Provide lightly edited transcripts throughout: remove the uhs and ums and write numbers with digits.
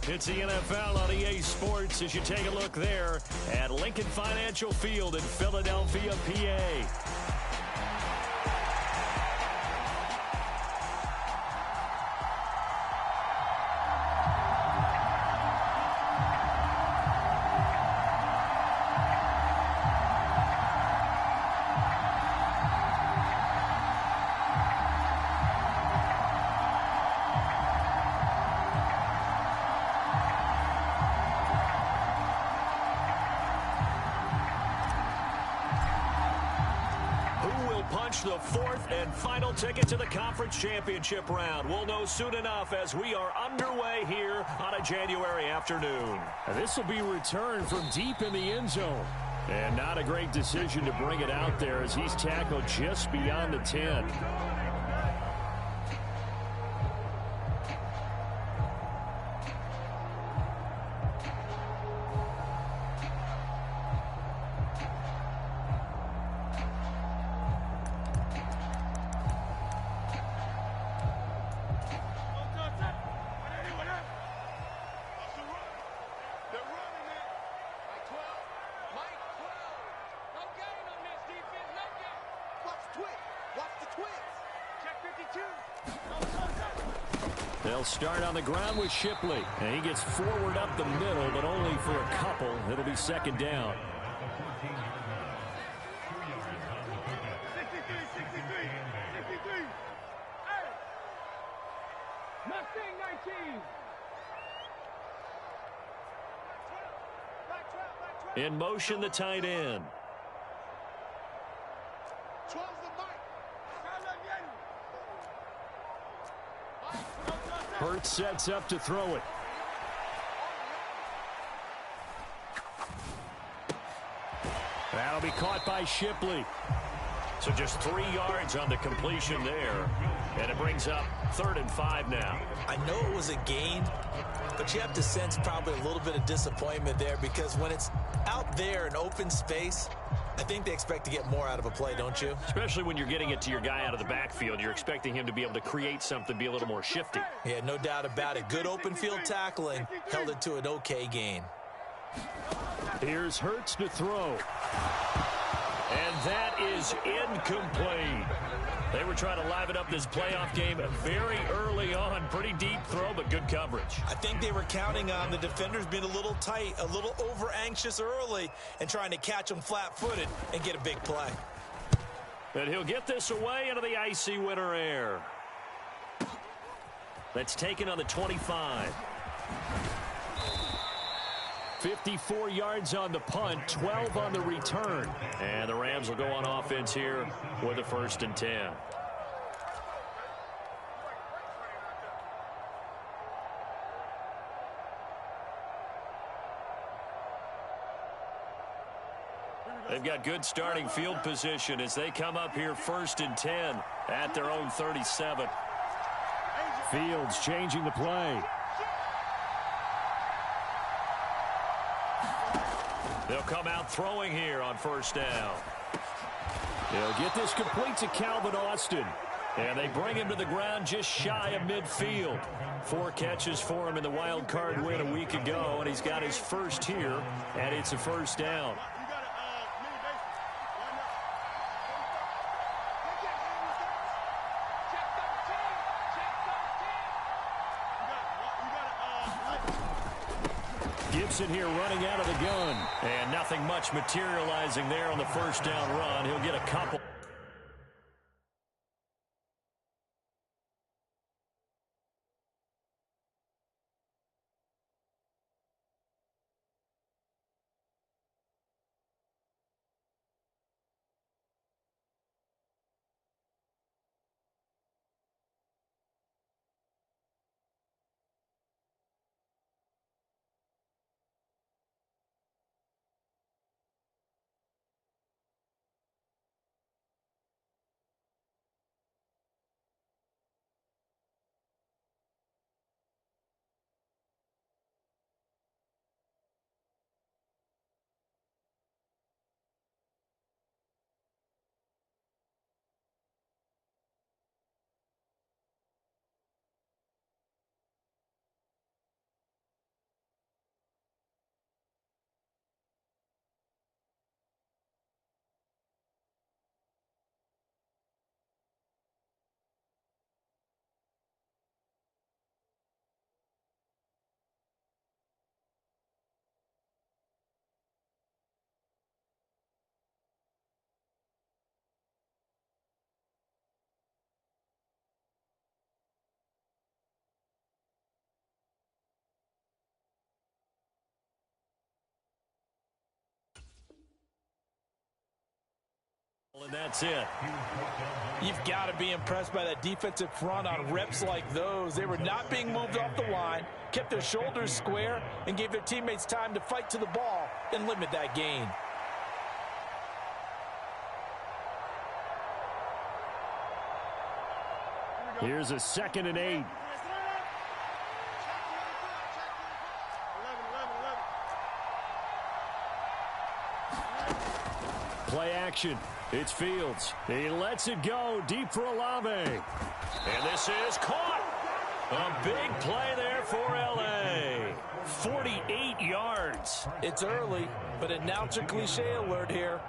It's the NFL on EA Sports as you take a look there at Lincoln Financial Field in Philadelphia, PA. The fourth and final ticket to the conference championship round. We'll know soon enough as we are underway here on a January afternoon. This will be returned from deep in the end zone. And not a great decision to bring it out there as he's tackled just beyond the 10. They'll start on the ground with Shipley. And he gets forward up the middle, but only for a couple. It'll be second down. In motion, the tight end. Hurts sets up to throw it. That'll be caught by Shipley. So just 3 yards on the completion there. And it brings up 3rd and 5 now. I know it was a gain, but you have to sense probably a little bit of disappointment there because when it's out there in open space, I think they expect to get more out of a play, don't you? Especially when you're getting it to your guy out of the backfield. You're expecting him to be able to create something, be a little more shifty. Yeah, no doubt about it. Good open field tackling. Held it to an okay gain. Here's Hurts to throw. And that is incomplete. They were trying to liven up this playoff game very early on. Pretty deep throw, but good coverage. I think they were counting on the defenders being a little tight, a little over-anxious early, and trying to catch them flat-footed and get a big play. And he'll get this away into the icy winter air. That's taken on the 25. 54 yards on the punt, 12 on the return. And the Rams will go on offense here with a 1st and 10. They've got good starting field position as they come up here 1st and 10 at their own 37. Fields changing the play. They'll come out throwing here on 1st down. They'll get this complete to Calvin Austin. And they bring him to the ground just shy of midfield. 4 catches for him in the wild card win a week ago, and he's got his first here, and it's a 1st down. Gibson here running out of the gun. And nothing much materializing there on the 1st down run. He'll get a couple. And that's it. You've got to be impressed by that defensive front on reps like those. They were not being moved off the line, kept their shoulders square, and gave their teammates time to fight to the ball and limit that gain. Here's a 2nd and 8. Play action. It's Fields. He lets it go deep for Olave. And this is caught. A big play there for L.A. 48 yards. It's early, but announcer cliche alert here.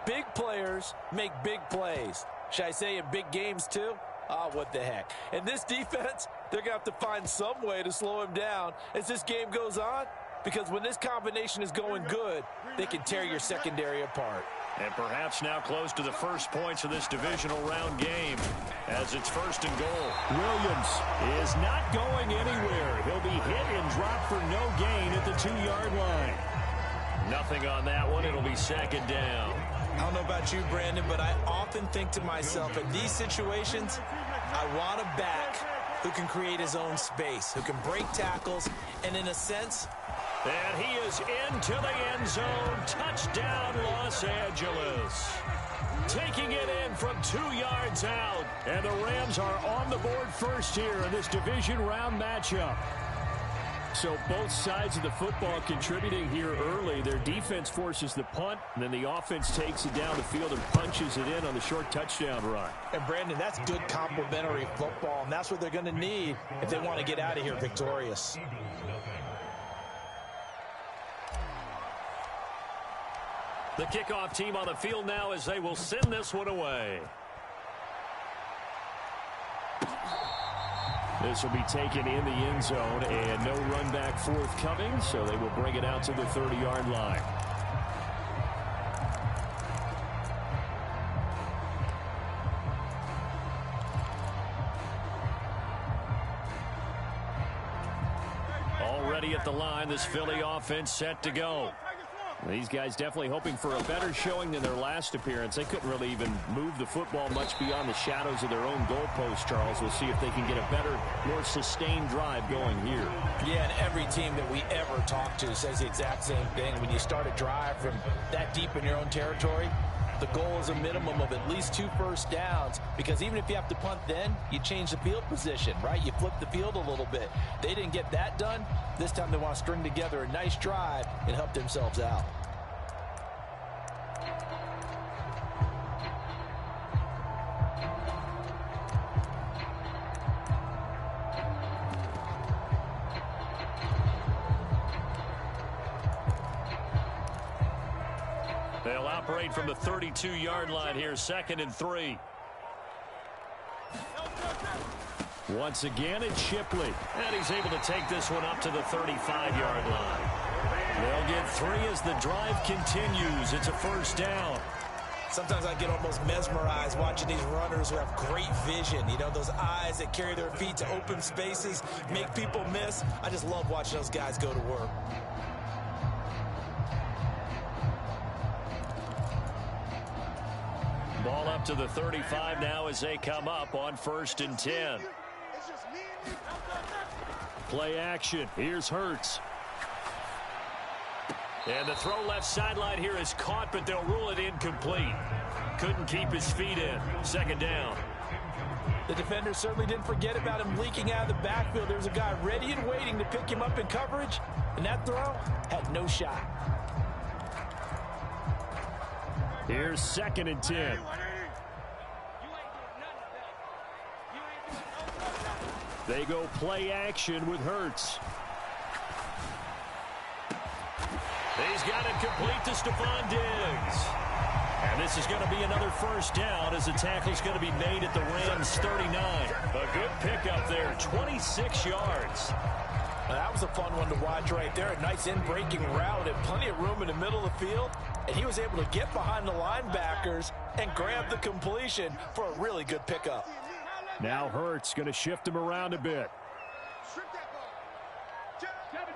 Big players make big plays. Should I say in big games too? Ah, what the heck. And this defense, they're going to have to find some way to slow him down as this game goes on, because when this combination is going good, they can tear your secondary apart. And perhaps now close to the first points of this divisional round game as it's 1st and goal. Williams is not going anywhere. He'll be hit and dropped for no gain at the 2-yard line. Nothing on that one. It'll be 2nd down. I don't know about you, Brandon, but I often think to myself, in these situations, I want a back who can create his own space, who can break tackles, and in a sense, and he is into the end zone. Touchdown, Los Angeles. Taking it in from 2 yards out. And the Rams are on the board first here in this division round matchup. So both sides of the football contributing here early. Their defense forces the punt, and then the offense takes it down the field and punches it in on the short touchdown run. And Brandon, that's good complementary football, and that's what they're going to need if they want to get out of here victorious. The kickoff team on the field now as they will send this one away. This will be taken in the end zone, and no run back forthcoming, so they will bring it out to the 30-yard line. Already at the line, this Philly offense set to go. These guys definitely hoping for a better showing than their last appearance. They couldn't really even move the football much beyond the shadows of their own goalpost, Charles. We'll see if they can get a better, more sustained drive going here. Yeah, and every team that we ever talk to says the exact same thing. When you start a drive from that deep in your own territory, the goal is a minimum of at least 2 first downs, because even if you have to punt then, you change the field position, right? You flip the field a little bit. They didn't get that done. This time they want to string together a nice drive and help themselves out. They'll operate from the 32-yard line here, 2nd and 3. Once again, it's Shipley. And he's able to take this one up to the 35-yard line. They'll get 3 as the drive continues. It's a 1st down. Sometimes I get almost mesmerized watching these runners who have great vision. You know, those eyes that carry their feet to open spaces, make people miss. I just love watching those guys go to work. Ball up to the 35 now as they come up on 1st and 10. Play action. Here's Hurts. And the throw left sideline here is caught, but they'll rule it incomplete. Couldn't keep his feet in. 2nd down. The defender certainly didn't forget about him leaking out of the backfield. There's a guy ready and waiting to pick him up in coverage, and that throw had no shot. Here's 2nd and 10. They go play action with Hurts. He's got it complete to Stephon Diggs. And this is going to be another 1st down as the tackle's going to be made at the Rams 39. A good pickup there, 26 yards. Now, that was a fun one to watch right there. A nice in-breaking route and plenty of room in the middle of the field. And he was able to get behind the linebackers and grab the completion for a really good pickup. Now Hurts going to shift him around a bit.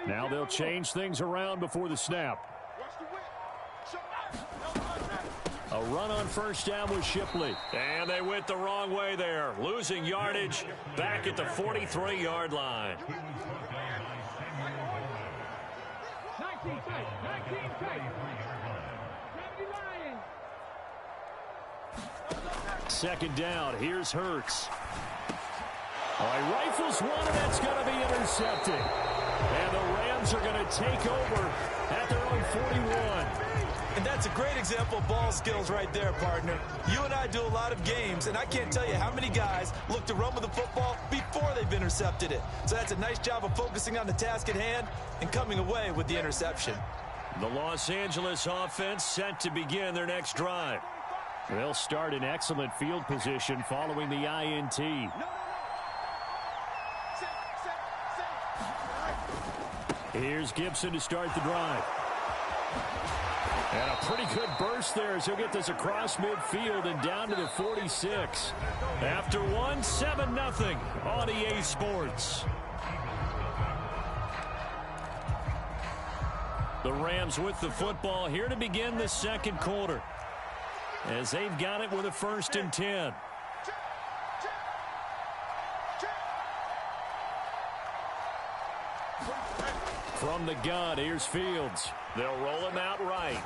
Now they'll change things around before the snap. A run on first down with Shipley. And they went the wrong way there. Losing yardage back at the 43-yard line. 19 tight. Second down. Here's Hurts. All right, rifles one, and that's going to be intercepted. And the Rams are going to take over at their own 41. And that's a great example of ball skills right there, partner. You and I do a lot of games, and I can't tell you how many guys look to run with the football before they've intercepted it. So that's a nice job of focusing on the task at hand and coming away with the interception. The Los Angeles offense set to begin their next drive. They'll start in excellent field position following the INT. Here's Gibson to start the drive. And a pretty good burst there as he'll get this across midfield and down to the 46. After one, 7-0 on EA Sports. The Rams with the football here to begin the second quarter, as they've got it with a 1st and 10. From the gun, here's Fields. They'll roll him out right.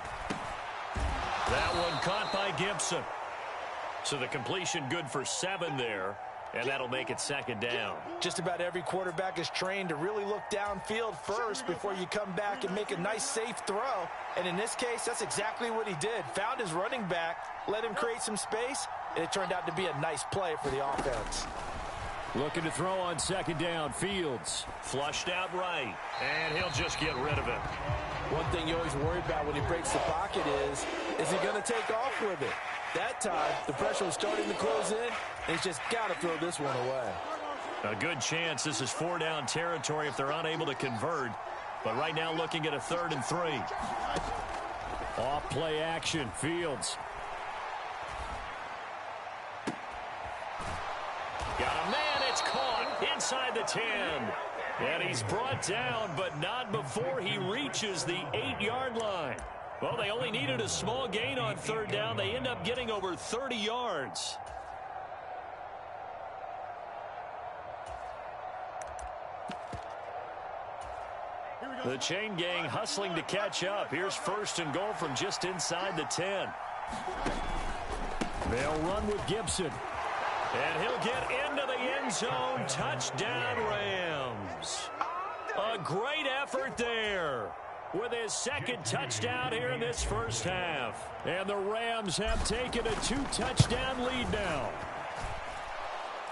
That one caught by Gibson. So the completion good for 7 there, and that'll make it 2nd down. Just about every quarterback is trained to really look downfield first before you come back and make a nice, safe throw. And in this case, that's exactly what he did. Found his running back, let him create some space, and it turned out to be a nice play for the offense. Looking to throw on 2nd down. Fields. Flushed out right, and he'll just get rid of it. One thing you always worry about when he breaks the pocket is he going to take off with it? That time, the pressure was starting to close in, and he's just got to throw this one away. A good chance this is 4-down territory if they're unable to convert. But right now looking at a 3rd and 3. Off play action. Fields. Got a man. It's caught inside the 10. And he's brought down, but not before he reaches the 8-yard line. Well, they only needed a small gain on 3rd down. They end up getting over 30 yards. The chain gang hustling to catch up. Here's 1st and goal from just inside the 10. They'll run with Gibson. And he'll get into the end zone. Touchdown, Rams. A great effort there with his 2nd touchdown here in this first half. And the Rams have taken a 2-touchdown lead now.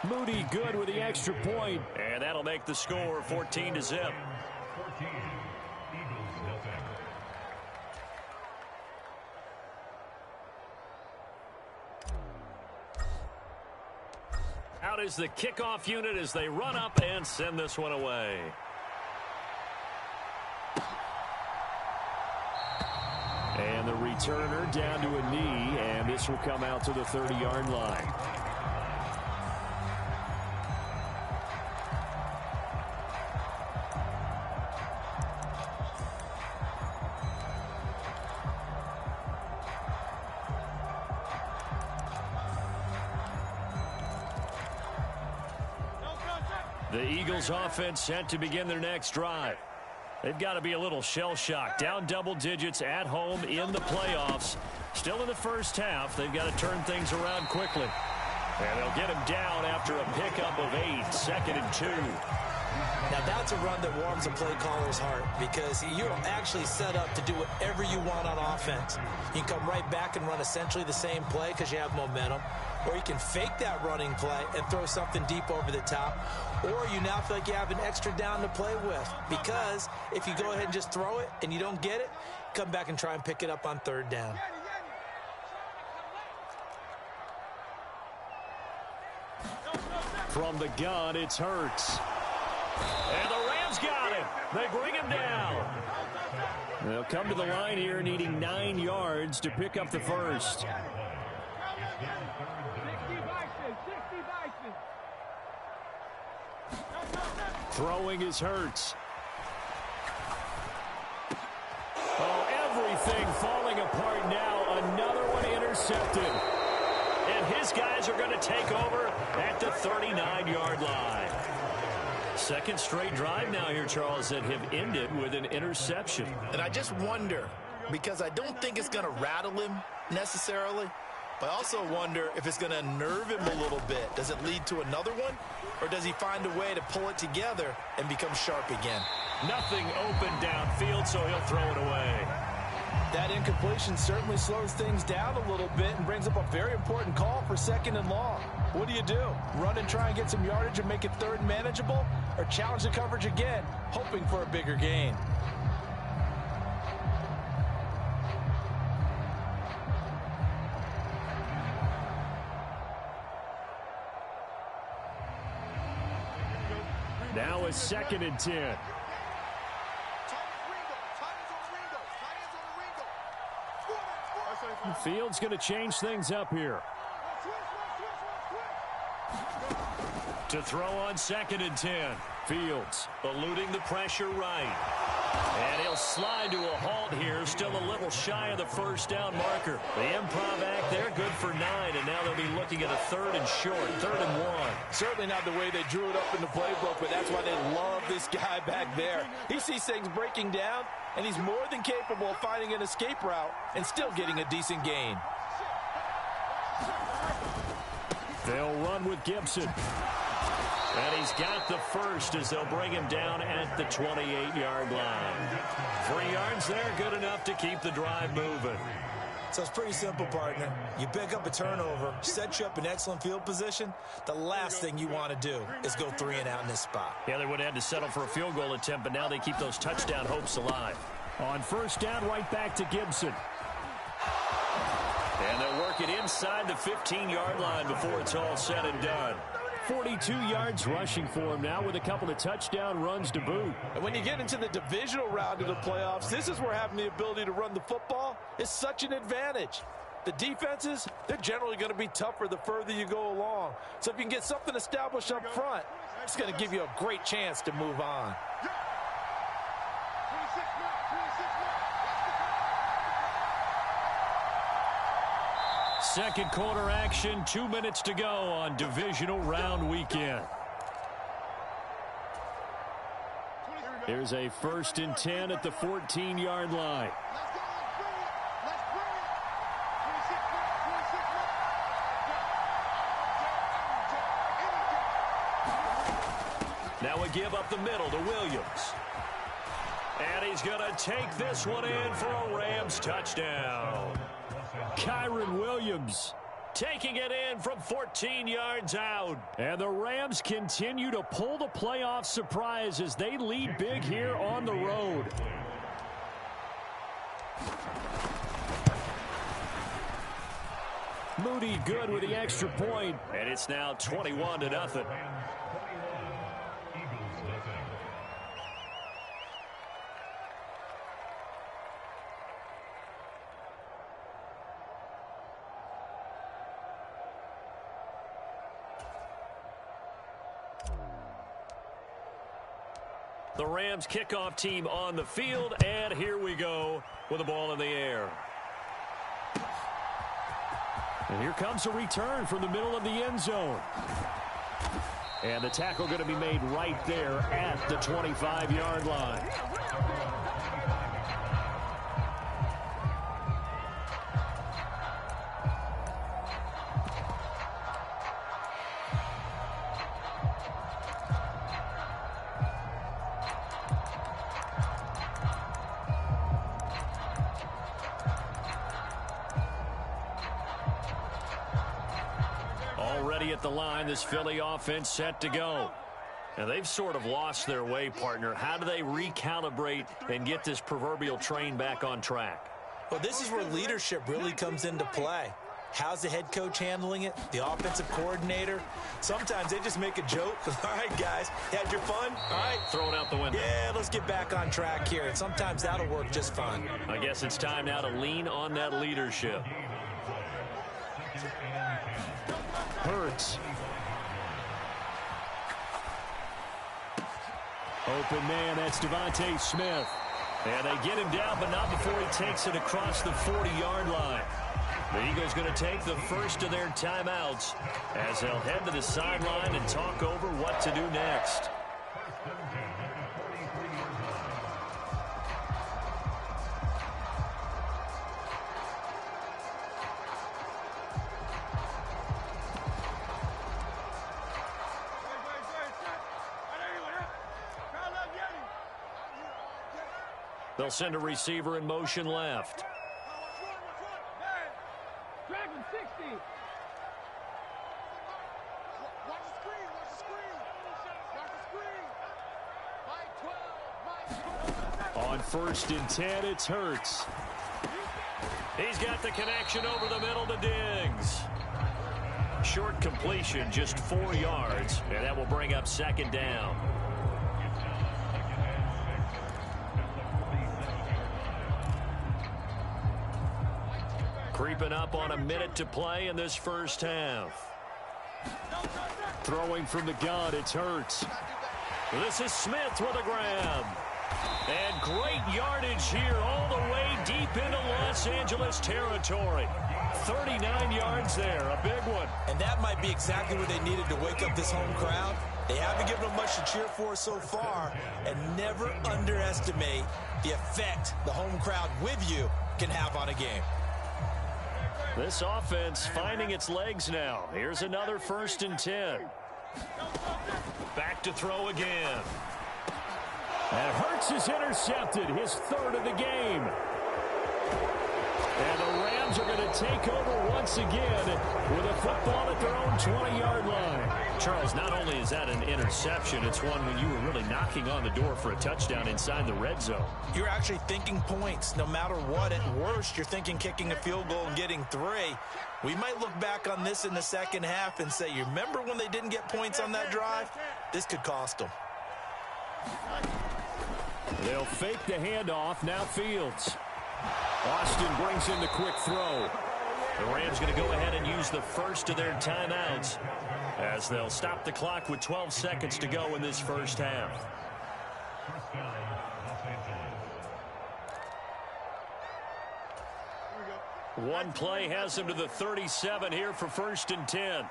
Moody good with the extra point. And that'll make the score 14-0. Out is the kickoff unit as they run up and send this one away. And the returner down to a knee, and this will come out to the 30-yard line. The Eagles offense set to begin their next drive. They've got to be a little shell-shocked. Down double digits at home in the playoffs. Still in the first half. They've got to turn things around quickly. And they'll get him down after a pickup of 8. 2nd and 2. Now that's a run that warms a play caller's heart because you're actually set up to do whatever you want on offense. You can come right back and run essentially the same play because you have momentum. Or you can fake that running play and throw something deep over the top. Or you now feel like you have an extra down to play with. Because if you go ahead and just throw it and you don't get it, come back and try and pick it up on 3rd down. From the gun, it's Hurts. And the Rams got him. They bring him down. They'll come to the line here needing 9 yards to pick up the 1st. Throwing is Hurts. Oh, everything falling apart now. Another one intercepted. And his guys are going to take over at the 39-yard line. Second straight drive now here, Charles, that have ended with an interception. And I just wonder, because I don't think it's going to rattle him necessarily, but I also wonder if it's going to unnerve him a little bit. Does it lead to another one, or does he find a way to pull it together and become sharp again? Nothing open downfield, so he'll throw it away. That incompletion certainly slows things down a little bit and brings up a very important call for 2nd and long. What do? Run and try and get some yardage and make it 3rd and manageable, or challenge the coverage again, hoping for a bigger gain? Now a 2nd and 10. Fields going to change things up here. To throw on 2nd and 10. Fields Eluding the pressure right. And he'll slide to a halt here, still a little shy of the first down marker. The improv act there, good for 9, and now they'll be looking at a 3rd and short, 3rd and 1. Certainly not the way they drew it up in the playbook, but that's why they love this guy back there. He sees things breaking down, and he's more than capable of finding an escape route and still getting a decent gain. They'll run with Gibson. And he's got the first as they'll bring him down at the 28-yard line. 3 yards there, good enough to keep the drive moving. So it's pretty simple, partner. You pick up a turnover, set you up in excellent field position. The last thing you want to do is go 3 and out in this spot. Yeah, they would have had to settle for a field goal attempt, but now they keep those touchdown hopes alive. On 1st down, right back to Gibson. And they'll work it inside the 15-yard line before it's all said and done. 42 yards rushing for him now with a couple of touchdown runs to boot. And when you get into the divisional round of the playoffs, this is where having the ability to run the football is such an advantage. The defenses, they're generally going to be tougher the further you go along. So if you can get something established up front, it's going to give you a great chance to move on. Second quarter action, 2 minutes to go on divisional round weekend. Here's a 1st and 10 at the 14-yard line. Now a give up the middle to Williams. And he's going to take this one in for a Rams touchdown. Kyron Williams taking it in from 14 yards out. And the Rams continue to pull the playoff surprise as they lead big here on the road. Moody good with the extra point. And it's now 21-0. The Rams kickoff team on the field, and here we go with the ball in the air. And here comes a return from the middle of the end zone. And the tackle going to be made right there at the 25-yard line. Already at the line, this Philly offense set to go. And they've sort of lost their way, partner. How do they recalibrate and get this proverbial train back on track? Well, this is where leadership really comes into play. How's the head coach handling it? The offensive coordinator? Sometimes they just make a joke. All right, guys, had your fun? All right. Throw it out the window. Yeah, let's get back on track here. And sometimes that'll work just fine. I guess it's time now to lean on that leadership. Hurts. Open man, that's Devontae Smith. And they get him down, but not before he takes it across the 40-yard line. The Eagles going to take the first of their timeouts as they'll head to the sideline and talk over what to do next. They'll send a receiver in motion left. Dragon 60. Watch the screen. Watch the screen. Watch the screen. By 12. On 1st and 10, it's Hurts. He's got the connection over the middle to Diggs. Short completion, just 4 yards, and that will bring up 2nd down. Creeping up on a minute to play in this first half. Throwing from the gun, it's Hurts. This is Smith with a grab. And great yardage here all the way deep into Los Angeles territory. 39 yards there, a big one. And that might be exactly what they needed to wake up this home crowd. They haven't given them much to cheer for so far, and never underestimate the effect the home crowd with you can have on a game. This offense finding its legs now. Here's another 1st and 10. Back to throw again. And Hurts is intercepted, his 3rd of the game. And the Rams are going to take over once again with a football at their own 20-yard line. Charles, not only is that an interception, it's one when you were really knocking on the door for a touchdown inside the red zone. You're actually thinking points. No matter what, at worst, you're thinking kicking a field goal and getting 3. We might look back on this in the second half and say, you remember when they didn't get points on that drive? This could cost them. They'll fake the handoff, now Fields. Austin brings in the quick throw. The Rams going to go ahead and use the first of their timeouts as they'll stop the clock with 12 seconds to go in this first half. One play has them to the 37 here for 1st and 10.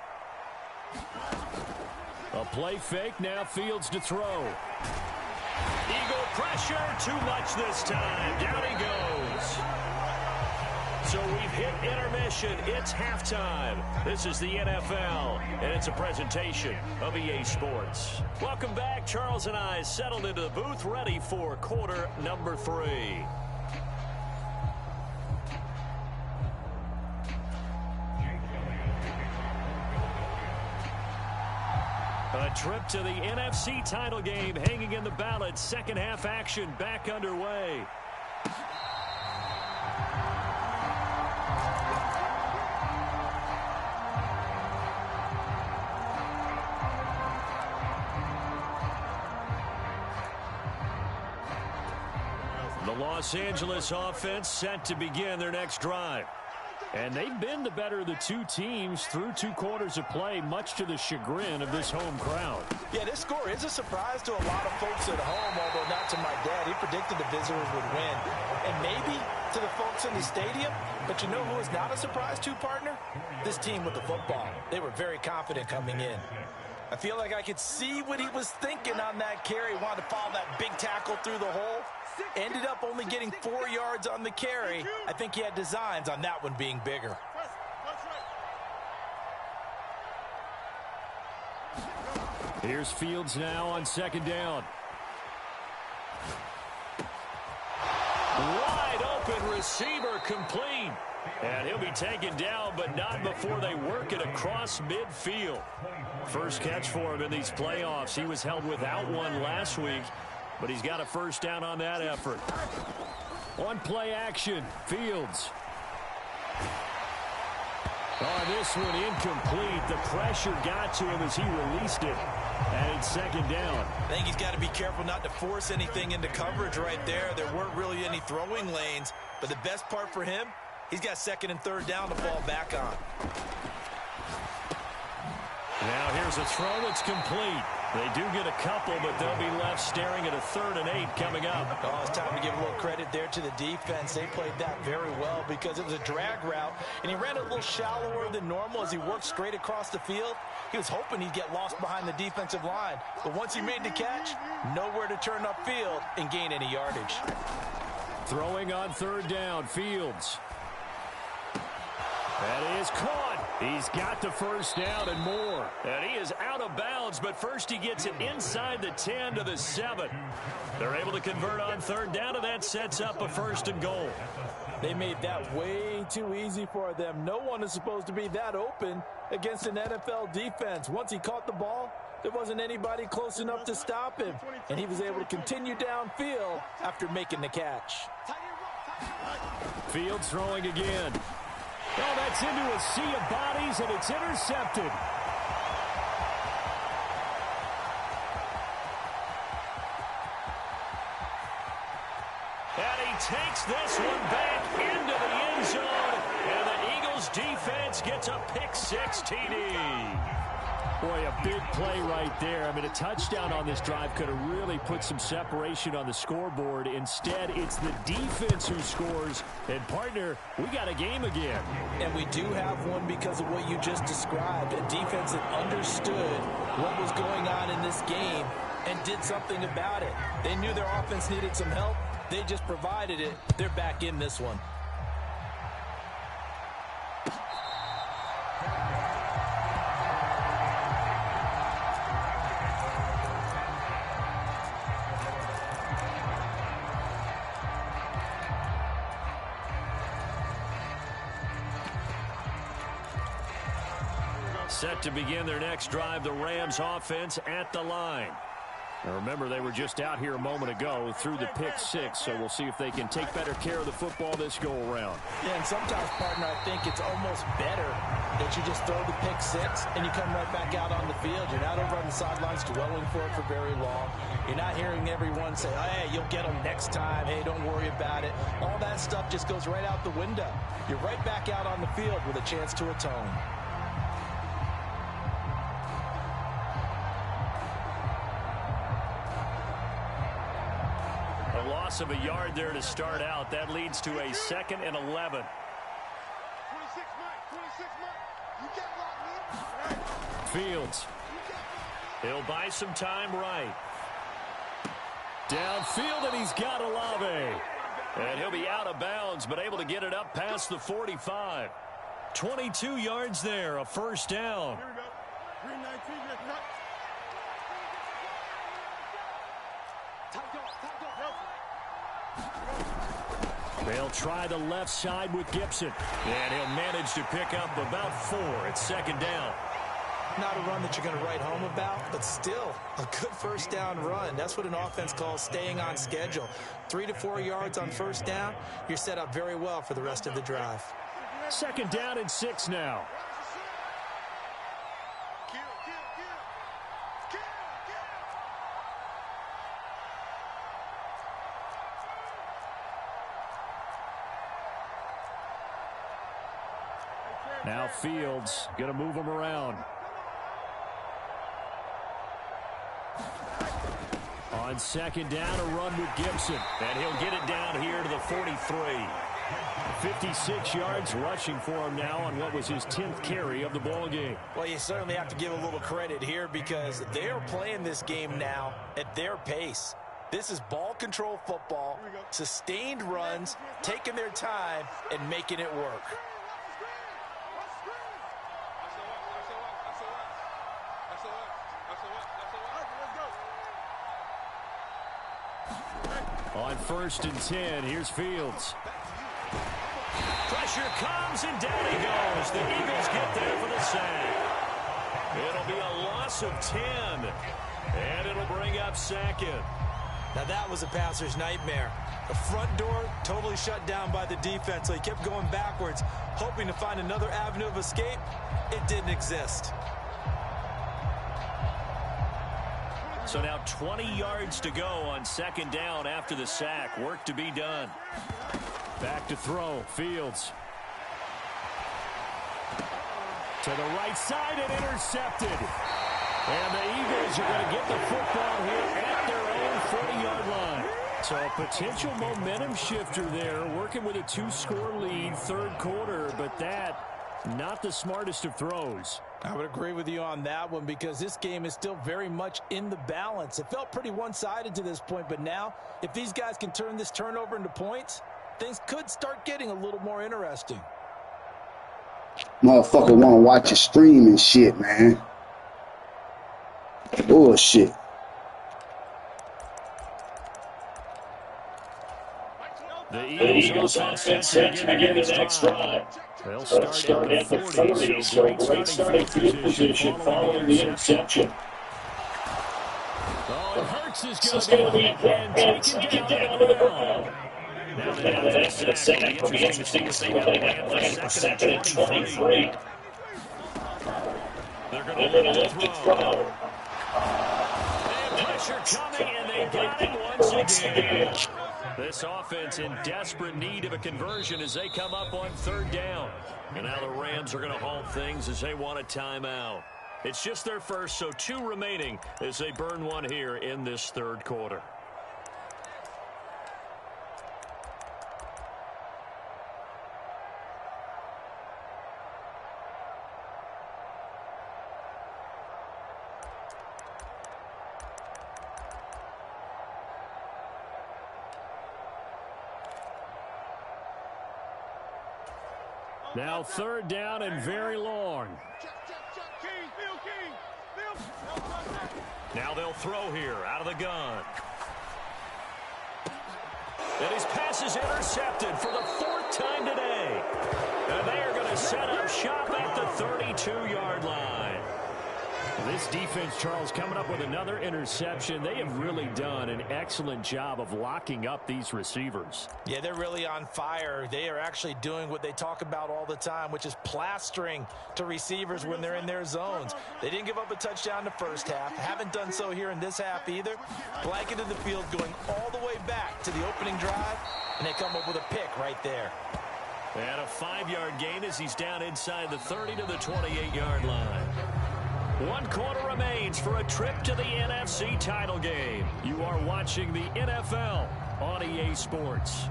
A play fake, now Fields to throw. Eagle pressure, too much this time. Down he goes. So we've hit intermission. It's halftime. This is the NFL, and it's a presentation of EA Sports. Welcome back. Charles and I settled into the booth, ready for quarter number 3. A trip to the NFC title game hanging in the balance. Second half action back underway. The Los Angeles offense set to begin their next drive. And they've been the better of the two teams through 2 quarters of play, much to the chagrin of this home crowd. Yeah, this score is a surprise to a lot of folks at home, although not to my dad. He predicted the visitors would win. And maybe to the folks in the stadium. But you know who is not a surprise to, partner? This team with the football. They were very confident coming in. I feel like I could see what he was thinking on that carry. Wanted to follow that big tackle through the hole. Ended up only getting 4 yards on the carry. I think he had designs on that one being bigger. Here's Fields now on 2nd down. Wide open receiver complete. And he'll be taken down, but not before they work it across midfield. First catch for him in these playoffs. He was held without one last week, but he's got a first down on that effort. On play action, Fields. Oh, this one incomplete. The pressure got to him as he released it. And it's 2nd down. I think he's got to be careful not to force anything into coverage right there. There weren't really any throwing lanes. But the best part for him, he's got 2nd and 3rd down to fall back on. Now here's a throw that's complete. They do get a couple, but they'll be left staring at a 3rd and 8 coming up. Oh, it's time to give a little credit there to the defense. They played that very well because it was a drag route, and he ran a little shallower than normal as he worked straight across the field. He was hoping he'd get lost behind the defensive line, but once he made the catch, nowhere to turn upfield and gain any yardage. Throwing on 3rd down, Fields. That is caught. He's got the 1st down and more. And he is out of bounds, but first he gets it inside the 10 to the 7. They're able to convert on 3rd down, and that sets up a 1st and goal. They made that way too easy for them. No one is supposed to be that open against an NFL defense. Once he caught the ball, there wasn't anybody close enough to stop him, and he was able to continue downfield after making the catch. Fields throwing again. Oh, that's into a sea of bodies, and it's intercepted. And he takes this one back into the end zone, and the Eagles defense gets a pick-6 TD. Boy, a big play right there. I mean, a touchdown on this drive could have really put some separation on the scoreboard. Instead, it's the defense who scores. And, partner, we got a game again. And we do have one because of what you just described. A defense that understood what was going on in this game and did something about it. They knew their offense needed some help. They just provided it. They're back in this one. Set to begin their next drive, the Rams offense at the line. Now remember, they were just out here a moment ago through the pick-6, so we'll see if they can take better care of the football this go-around. Yeah, and sometimes, partner, I think it's almost better that you just throw the pick-6 and you come right back out on the field. You're not over on the sidelines dwelling for it for very long. You're not hearing everyone say, oh, hey, you'll get them next time. Hey, don't worry about it. All that stuff just goes right out the window. You're right back out on the field with a chance to atone. Loss of a yard there to start out. That leads to a 2nd and 11. 26, Mike. 26, Mike. You get blocked, man. Fields. He'll buy some time right. Downfield, and he's got Olave. And he'll be out of bounds, but able to get it up past the 45. 22 yards there, a 1st down. Here we go. Green 19, green. They'll try the left side with Gibson. And he'll manage to pick up about 4 at 2nd down. Not a run that you're going to write home about, but still a good 1st down run. That's what an offense calls staying on schedule. 3 to 4 yards on 1st down, you're set up very well for the rest of the drive. 2nd down and 6 now. Now Fields going to move him around. On 2nd down, a run with Gibson. And he'll get it down here to the 43. 56 yards rushing for him now on what was his 10th carry of the ball game. Well, you certainly have to give a little credit here because they're playing this game now at their pace. This is ball control football, sustained runs, taking their time, and making it work. On 1st and 10, here's Fields. Pressure comes, and down he goes. The Eagles get there for the sack. It'll be a loss of 10, and it'll bring up 2nd. Now that was a passer's nightmare. The front door totally shut down by the defense, so he kept going backwards, hoping to find another avenue of escape. It didn't exist. So now 20 yards to go on 2nd down after the sack. Work to be done. Back to throw. Fields. To the right side and intercepted. And the Eagles are going to get the football here at their own 40-yard line. So a potential momentum shifter there, working with a 2-score lead, third quarter, but that, not the smartest of throws. I would agree with you on that one because this game is still very much in the balance. It felt pretty one-sided to this point, but now if these guys can turn this turnover into points, things could start getting a little more interesting. Motherfucker want to watch your stream and shit, man. Bullshit. The Eagles offense set to begin the next drive. They'll start at the 40, so great starting field position following the interception. Oh, and Hurts is going to be and taken down on the ground. Now that's a sack. It'll be interesting to see what they have planned for second and 23. They're going to lift the throw. And pressure coming, and they got it once again. This offense in desperate need of a conversion as they come up on third down. And now the Rams are going to halt things as they want a timeout. It's just their first, so 2 remaining as they burn one here in this third quarter. Now third down and very long. Now they'll throw here out of the gun. And his pass is intercepted for the 4th time today. And they are going to set up shop at the 32-yard line. This defense, Charles, coming up with another interception. They have really done an excellent job of locking up these receivers. Yeah, they're really on fire. They are actually doing what they talk about all the time, which is plastering to receivers when they're in their zones. They didn't give up a touchdown the first half. Haven't done so here in this half either. Blanketed the field going all the way back to the opening drive, and they come up with a pick right there. And a 5-yard gain as he's down inside the 30 to the 28-yard line. 1 quarter remains for a trip to the NFC title game. You are watching the NFL on EA Sports.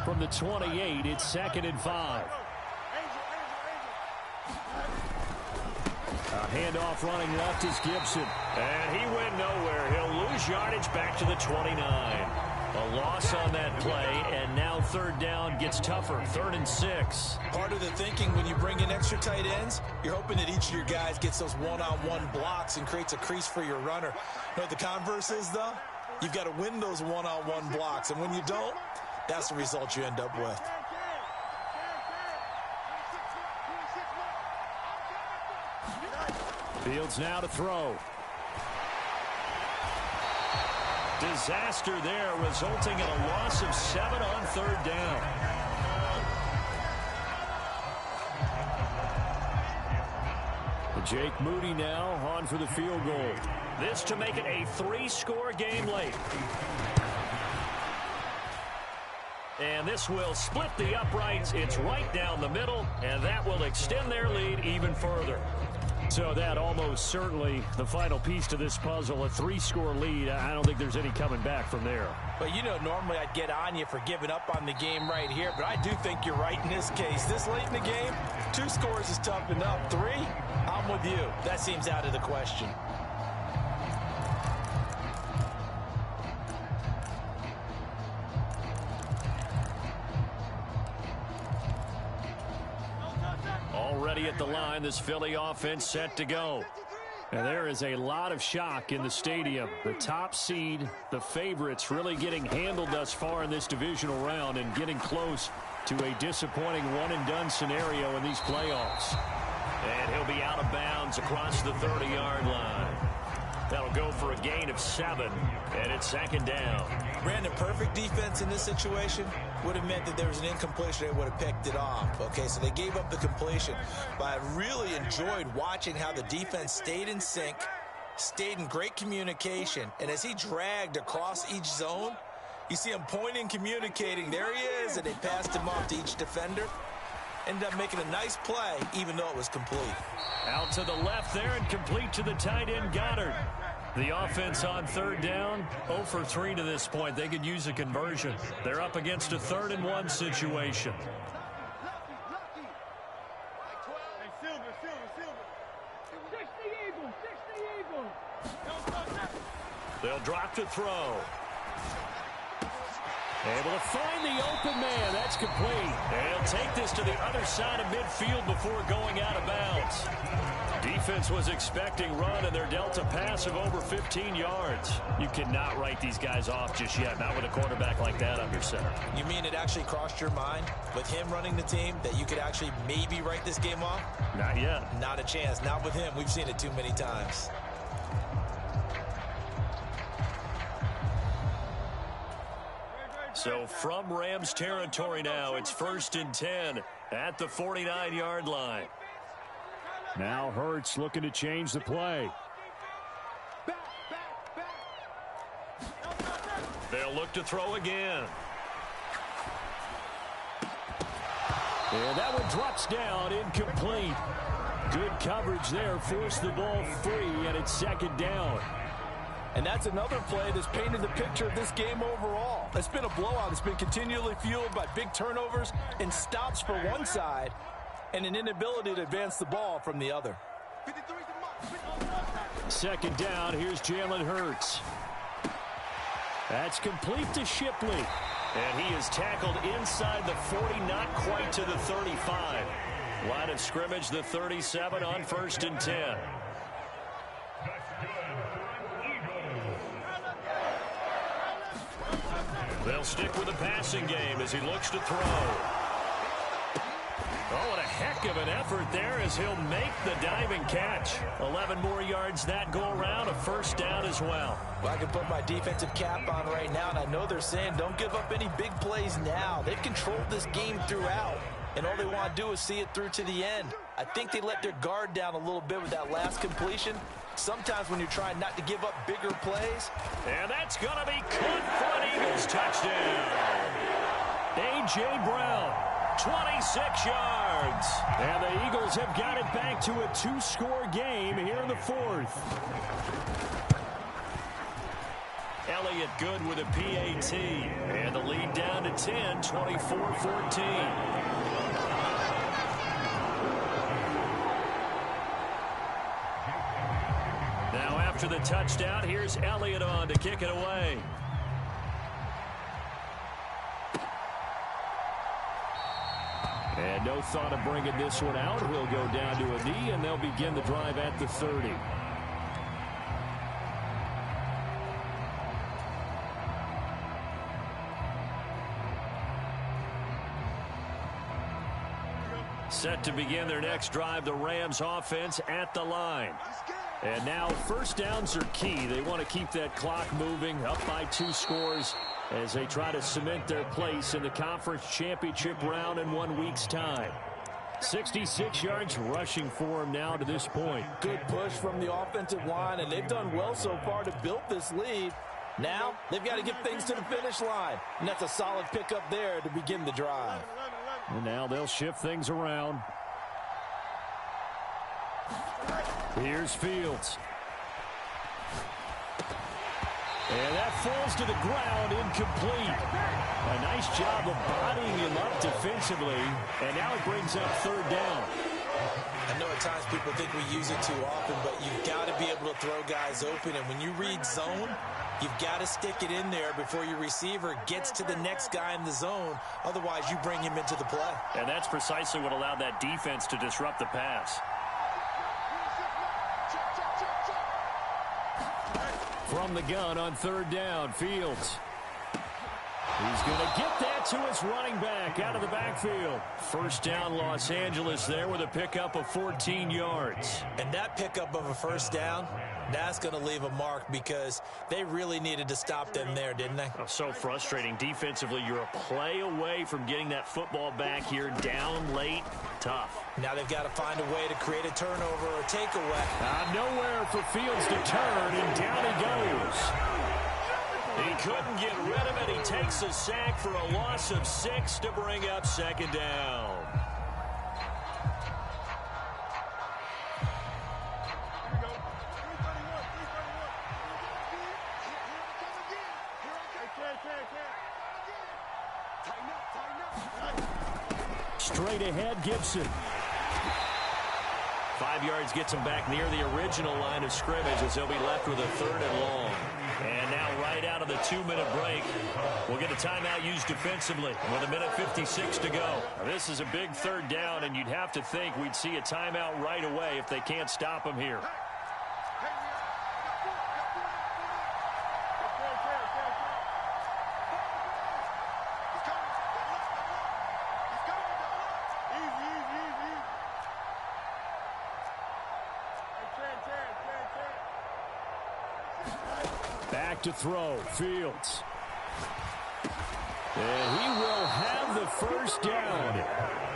From the 28, it's 2nd and 5. A handoff running left is Gibson. And he went nowhere. He'll lose yardage back to the 29. A loss on that play, and now third down gets tougher. 3rd and 6. Part of the thinking when you bring in extra tight ends, you're hoping that each of your guys gets those one-on-one blocks and creates a crease for your runner. You know what the converse is, though? You've got to win those one-on-one blocks, and when you don't, that's the result you end up with. Fields now to throw. Disaster there, resulting in a loss of 7 on third down. Jake Moody now on for the field goal. This to make it a 3-score game late. And this will split the uprights. It's right down the middle, and that will extend their lead even further. So that almost certainly the final piece to this puzzle, a 3-score lead. I don't think there's any coming back from there. But, you know, normally I'd get on you for giving up on the game right here, but I do think you're right in this case. This late in the game, 2 scores is tough enough. 3, I'm with you. That seems out of the question. Already at the line, this Philly offense set to go. And there is a lot of shock in the stadium. The top seed, the favorites, really getting handled thus far in this divisional round and getting close to a disappointing one-and-done scenario in these playoffs. And he'll be out of bounds across the 30-yard line. That'll go for a gain of 7, and it's 2nd down. Brandon, perfect defense in this situation would have meant that there was an incompletion. They would have picked it off. Okay, so they gave up the completion. But I really enjoyed watching how the defense stayed in sync, stayed in great communication. And as he dragged across each zone, you see him pointing, communicating. There he is, and they passed him off to each defender. Ended up making a nice play, even though it was complete. Out to the left there and complete to the tight end, Goddard. The offense on third down, 0 for 3 to this point. They could use a conversion. They're up against a 3rd-and-1 situation. They'll drop to throw. Able to find the open man. That's complete. They'll take this to the other side of midfield before going out of bounds. Defense was expecting run, and they're dealt a pass of over 15 yards. You cannot write these guys off just yet, not with a quarterback like that under center. You mean it actually crossed your mind with him running the team that you could actually maybe write this game off? Not yet. Not a chance. Not with him. We've seen it too many times. So from Rams territory now, it's 1st and 10 at the 49-yard line. Now Hurts looking to change the play. They'll look to throw again. And that one drops down, incomplete. Good coverage there, forced the ball free, and it's 2nd down. And that's another play that's painted the picture of this game overall. It's been a blowout. It's been continually fueled by big turnovers and stops for one side and an inability to advance the ball from the other. 2nd down, here's Jalen Hurts. That's complete to Shipley. And he is tackled inside the 40, not quite to the 35. Line of scrimmage, the 37 on 1st and 10. They'll stick with the passing game as he looks to throw. Oh, what a heck of an effort there as he'll make the diving catch. 11 more yards that go around, a 1st down as well. Well, I can put my defensive cap on right now, and I know they're saying don't give up any big plays now. They've controlled this game throughout, and all they want to do is see it through to the end. I think they let their guard down a little bit with that last completion. Sometimes when you're trying not to give up bigger plays. And that's going to be caught for an Eagles touchdown. A.J. Brown, 26 yards. And the Eagles have got it back to a 2-score game here in the 4th. Elliott good with a PAT. And the lead down to 10, 24-14. After the touchdown, here's Elliott on to kick it away. And no thought of bringing this one out. He'll go down to a knee, and they'll begin the drive at the 30. Set to begin their next drive, the Rams offense at the line. And now 1st downs are key. They want to keep that clock moving, up by 2 scores as they try to cement their place in the conference championship round in 1 week's time. 66 yards rushing for him now to this point. Good push from the offensive line, and they've done well so far to build this lead. Now they've got to get things to the finish line, and that's a solid pickup there to begin the drive. And now they'll shift things around. Here's Fields. And that falls to the ground, incomplete. A nice job of bodying him up defensively, and now it brings up 3rd down. I know at times people think we use it too often, but you've got to be able to throw guys open, and when you read zone, you've got to stick it in there before your receiver gets to the next guy in the zone. Otherwise, you bring him into the play. And that's precisely what allowed that defense to disrupt the pass. From the gun on 3rd down, Fields. He's going to get that to his running back out of the backfield. 1st down, Los Angeles there with a pickup of 14 yards. And that pickup of a 1st down, that's going to leave a mark because they really needed to stop them there, didn't they? Oh, so frustrating. Defensively, you're a play away from getting that football back here down late. Tough. Now they've got to find a way to create a turnover or takeaway. Nowhere for Fields to turn, and down he goes. He couldn't get rid of it. He takes a sack for a loss of 6 to bring up 2nd down. Straight ahead, Gibson. 5 yards gets him back near the original line of scrimmage as they'll be left with a 3rd and long. And now right out of the 2-minute break, we'll get a timeout used defensively with 1:56 to go. Now, this is a big 3rd down, and you'd have to think we'd see a timeout right away if they can't stop him here. Back to throw, Fields. And he will have the 1st down.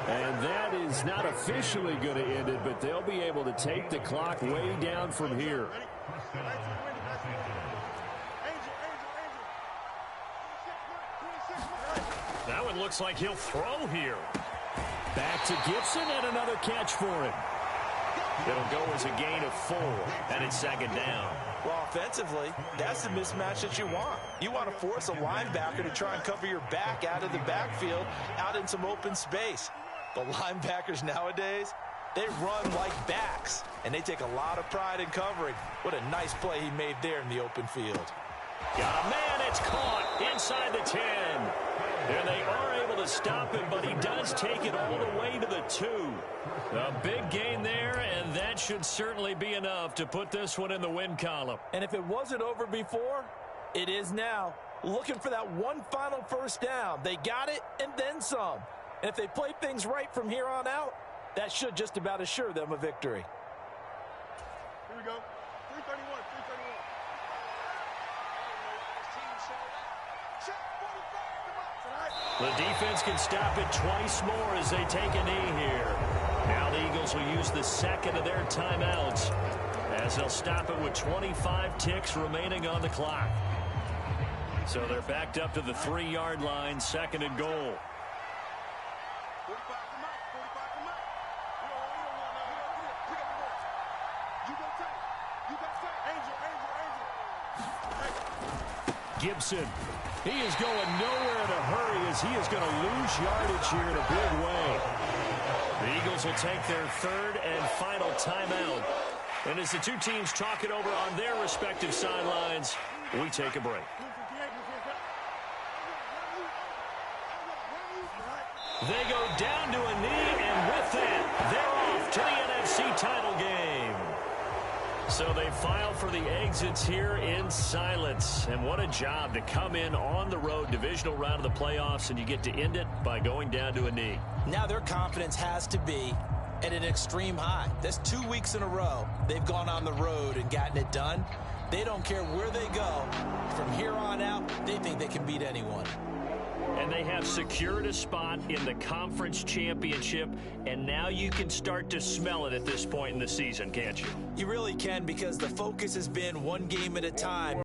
And that is not officially going to end it, but they'll be able to take the clock way down from here. That one looks like he'll throw here. Back to Gibson and another catch for him. It'll go as a gain of 4, and it's 2nd down. Well, offensively, that's the mismatch that you want. You want to force a linebacker to try and cover your back out of the backfield, out in some open space. The linebackers nowadays, they run like backs, and they take a lot of pride in covering. What a nice play he made there in the open field. Got a man, it's caught inside the 10. And they are able to stop him, but he does take it all the way to the 2. A big gain there, and that should certainly be enough to put this one in the win column. And if it wasn't over before, it is now. Looking for that one final 1st down. They got it and then some. And if they play things right from here on out, that should just about assure them a victory. Here we go. 331, 331. The defense can stop it twice more as they take a knee here. Now the Eagles will use the 2nd of their timeouts as they'll stop it with 25 ticks remaining on the clock. So they're backed up to the 3-yard line, 2nd and goal. 45, come out. 45, come out. You don't want pick up the ball. You go take. You got take. Angel. Gibson. He is going nowhere in a hurry as he is going to lose yardage here in a big way. The Eagles will take their 3rd and final timeout. And as the two teams talk it over on their respective sidelines, we take a break. They go down to a knee, and with that, they're off to the NFC title game. So they file for the exits here in silence. And what a job to come in on the road, divisional round of the playoffs, and you get to end it by going down to a knee. Now their confidence has to be at an extreme high. That's 2 weeks in a row they've gone on the road and gotten it done. They don't care where they go. From here on out, they think they can beat anyone. And they have secured a spot in the conference championship, and now you can start to smell it at this point in the season, can't you? You really can, because the focus has been one game at a time.